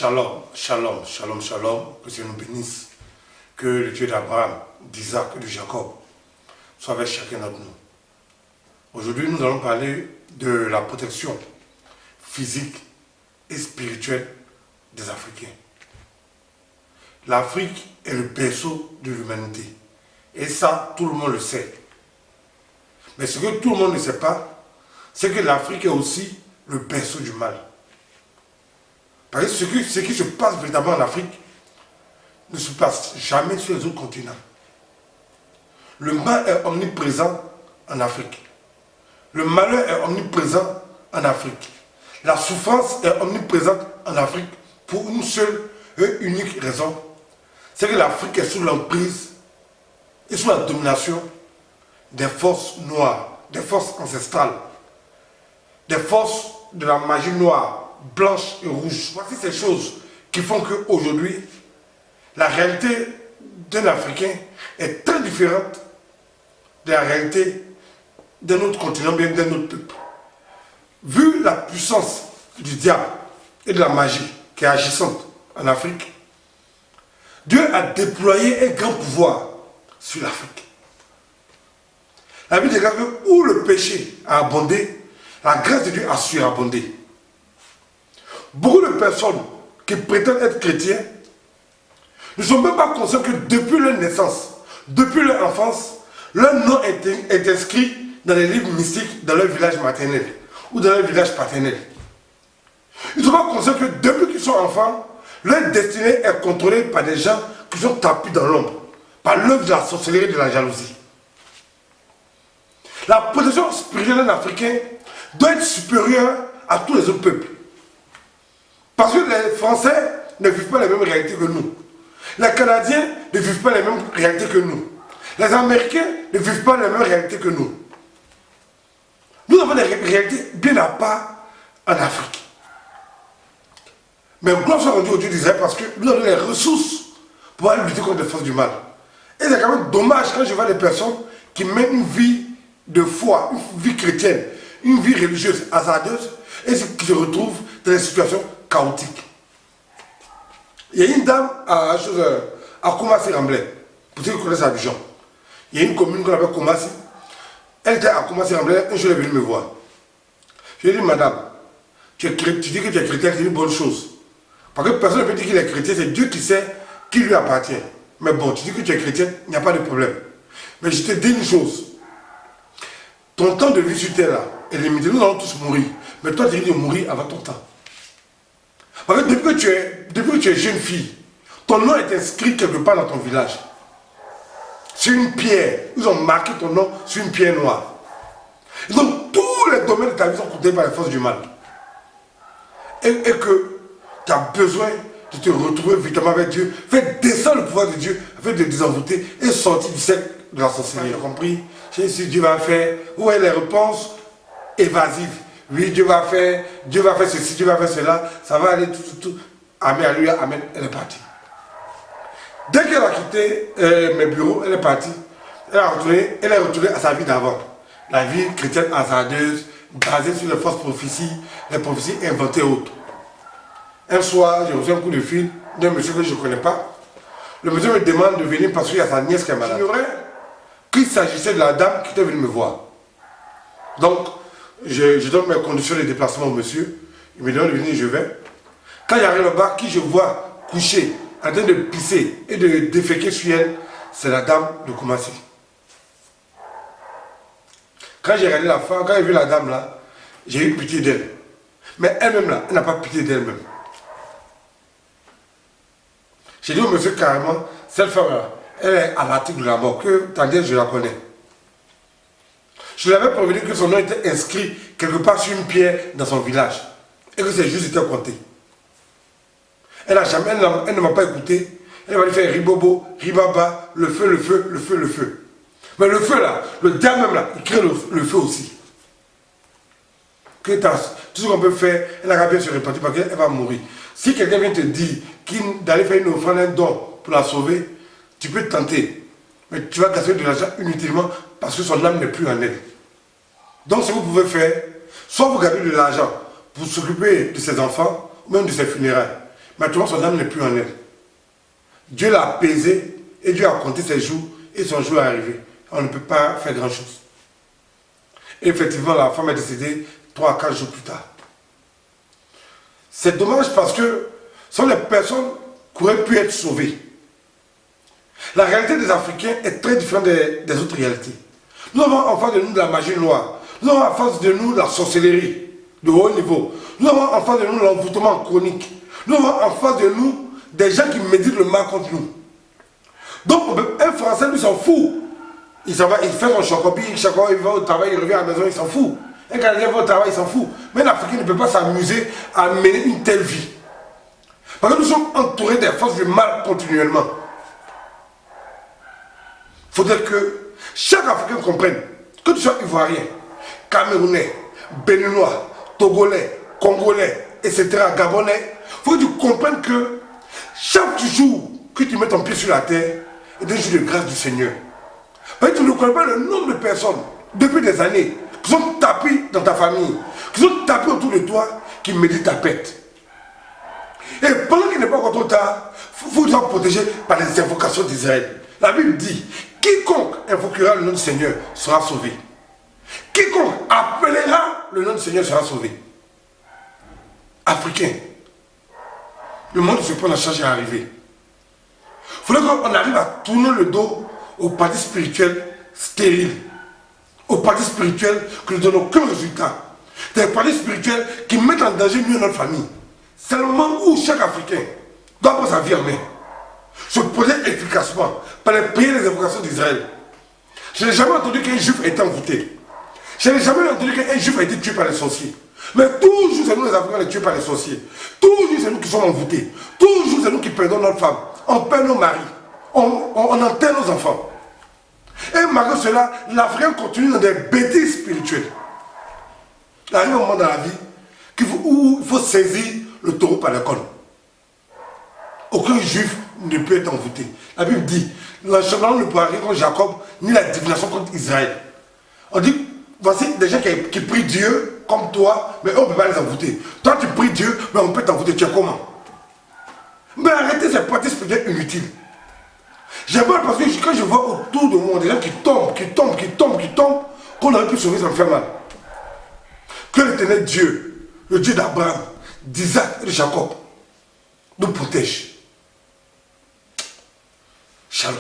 Shalom, shalom, shalom, shalom, que Dieu nous bénisse, que le Dieu d'Abraham, d'Isaac et de Jacob soit avec chacun d'entre nous. Aujourd'hui, nous allons parler de la protection physique et spirituelle des Africains. L'Afrique est le berceau de l'humanité. Et ça, tout le monde le sait. Mais ce que tout le monde ne sait pas, c'est que l'Afrique est aussi le berceau du mal. Parce que ce qui se passe véritablement en Afrique ne se passe jamais sur les autres continents. Le mal est omniprésent en Afrique. Le malheur est omniprésent en Afrique. La souffrance est omniprésente en Afrique pour une seule et unique raison. C'est que l'Afrique est sous l'emprise et sous la domination des forces noires, des forces ancestrales, des forces de la magie noire, blanche et rouge. Voici ces choses qui font qu'aujourd'hui, la réalité d'un Africain est très différente de la réalité d'un autre continent, bien d'un autre peuple. Vu la puissance du diable et de la magie qui est agissante en Afrique, Dieu a déployé un grand pouvoir sur l'Afrique. La Bible déclare que où le péché a abondé, la grâce de Dieu a surabondé. Beaucoup de personnes qui prétendent être chrétiens ne sont même pas conscients que depuis leur naissance, depuis leur enfance, leur nom est inscrit dans les livres mystiques dans leur village maternel ou dans leur village paternel. Ils ne sont pas conscients que depuis qu'ils sont enfants, leur destinée est contrôlée par des gens qui sont tapis dans l'ombre, par l'œuvre de la sorcellerie et de la jalousie. La protection spirituelle d'un Africain doit être supérieure à tous les autres peuples. Parce que les Français ne vivent pas les mêmes réalités que nous. Les Canadiens ne vivent pas les mêmes réalités que nous. Les Américains ne vivent pas les mêmes réalités que nous. Nous avons des réalités bien à part en Afrique. Mais gloire soit rendue au Dieu d'Israël parce que nous avons les ressources pour aller lutter contre les forces du mal. Et c'est quand même dommage quand je vois des personnes qui mènent une vie de foi, une vie chrétienne, une vie religieuse hasardeuse et qui se retrouvent dans des situations chaotiques. Il y a une dame à Koumassi-Ramblay, pour ceux qui connaissent Abidjan. Il y a une commune qu'on appelle Koumassi. Elle était à Koumassi-Ramblay, un jour elle est venue me voir. Je lui ai dit, madame, tu dis que tu es chrétien, c'est une bonne chose. Parce que personne ne peut dire qu'il est chrétien, c'est Dieu qui sait qui lui appartient. Mais bon, tu dis que tu es chrétien, il n'y a pas de problème. Mais je te dis une chose. Ton temps de vie sur terre là est limité. Nous allons tous mourir. Mais toi, tu risques de mourir avant ton temps. Parce que depuis que tu es jeune fille, ton nom est inscrit quelque part dans ton village. Sur une pierre. Ils ont marqué ton nom sur une pierre noire. Et donc, tous les domaines de ta vie sont contrôlés par les forces du mal. Et que tu as besoin de te retrouver vite avec Dieu. Fais descendre le pouvoir de Dieu afin de te désenvoûter et sortir du cercle de la sorcellerie. J'ai compris. J'ai dit, Dieu va faire. Où est les réponses évasives? Oui, Dieu va faire ceci, Dieu va faire cela. Ça va aller tout. Amen, alléluia, amen. Elle est partie. Dès qu'elle a quitté mes bureaux, elle est partie. Elle est retournée à sa vie d'avant. La vie chrétienne hasardeuse, basée sur les fausses prophéties, les prophéties inventées et autres. Un soir, j'ai reçu un coup de fil d'un monsieur que je ne connais pas. Le monsieur me demande de venir parce qu'il y a sa nièce qui est malade. J'ignorais qu'il s'agissait de la dame qui était venue me voir. Donc, je donne mes conditions de déplacement au monsieur. Il me demande de venir, je vais. Quand j'arrive là-bas, qui je vois coucher, en train de pisser et de déféquer sur elle, c'est la dame de Koumassi. Quand j'ai regardé la femme, quand j'ai vu la dame là, j'ai eu pitié d'elle. Mais elle-même là, elle n'a pas pitié d'elle-même. J'ai dit au monsieur carrément, cette femme-là, elle est à l'article de la mort, que tandis je la connais. Je lui avais prévenu que son nom était inscrit quelque part sur une pierre dans son village. Et que ses jours étaient comptés. Elle ne m'a pas écouté. Elle m'a dit faire ribobo, ribaba, le feu, le feu, le feu, le feu. Mais le feu là, le diable même là, il crée le feu aussi. Que tout ce qu'on peut faire, elle n'a qu'à bien se répartir parce qu'elle va mourir. Si quelqu'un vient te dire d'aller faire une offrande, un don pour la sauver, tu peux te tenter. Mais tu vas gaspiller de l'argent inutilement parce que son âme n'est plus en elle. Donc ce que vous pouvez faire, soit vous gardez de l'argent pour s'occuper de ses enfants, ou même de ses funérailles. Maintenant, son âme n'est plus en elle. Dieu l'a apaisé et Dieu a compté ses jours et son jour est arrivé. On ne peut pas faire grand-chose. Et effectivement, la femme est décédée 3 à 4 jours plus tard. C'est dommage parce que ce sont les personnes qui auraient pu être sauvées. La réalité des Africains est très différente des autres réalités. Nous avons en face de nous de la magie noire. Nous avons en face de nous de la sorcellerie de haut niveau. Nous avons en face de nous l'envoûtement chronique. Nous avons en face de nous des gens qui méditent le mal contre nous. Donc un Français lui s'en fout. Il fait son chocobi, il va au travail, il revient à la maison, il s'en fout. Un Canadien va au travail, il s'en fout. Mais l'Africain ne peut pas s'amuser à mener une telle vie. Parce que nous sommes entourés des forces du mal continuellement. Il faudrait que chaque Africain comprenne, que tu sois Ivoirien, Camerounais, Béninois, Togolais, Congolais, etc., Gabonais, il faut que tu comprennes que chaque jour que tu mets ton pied sur la terre est un jour de grâce du Seigneur. Parce que tu ne connais pas le nombre de personnes, depuis des années, qui sont tapées dans ta famille, qui sont tapées autour de toi, qui méditent ta pète. Et pendant qu'il n'est pas encore trop tard, il faut être protégé par les invocations d'Israël. La Bible dit, quiconque invoquera le nom du Seigneur sera sauvé. Quiconque appellera le nom du Seigneur sera sauvé. Africain, le monde se prend en charge à arriver. Il faudrait qu'on arrive à tourner le dos aux partis spirituels stériles, aux partis spirituels qui ne donnent aucun résultat, des partis spirituels qui mettent en danger nous et notre famille. C'est le moment où chaque Africain doit avoir sa vie en main, se poser efficacement par les prières des invocations d'Israël. Je n'ai jamais entendu qu'un juif ait été envoûté. Je n'ai jamais entendu qu'un juif ait été tué par les sorciers. Mais toujours c'est nous les Africains les tués par les sorciers. Toujours c'est nous qui sommes envoûtés. Toujours c'est nous qui perdons notre femme. On perd nos maris. On enterre nos enfants. Et malgré cela, l'Africain continue dans des bêtises spirituelles. Il arrive un moment dans la vie où il faut saisir le taureau par la corne. Aucun juif ne peut être envoûté. La Bible dit, l'enchaînement ne pourra rien contre Jacob, ni la divination contre Israël. On dit, voici des gens qui prient Dieu comme toi, mais on ne peut pas les envoûter. Toi tu pries Dieu, mais on peut t'envoûter. Tu es comment? Mais arrêtez ces pratiques spirituelles inutiles. J'ai peur parce que quand je vois autour de moi des gens qui tombent, qu'on aurait pu sauver, ça me fait mal. Que l'Éternel Dieu, le Dieu d'Abraham, d'Isaac et de Jacob, nous protège. Shalom.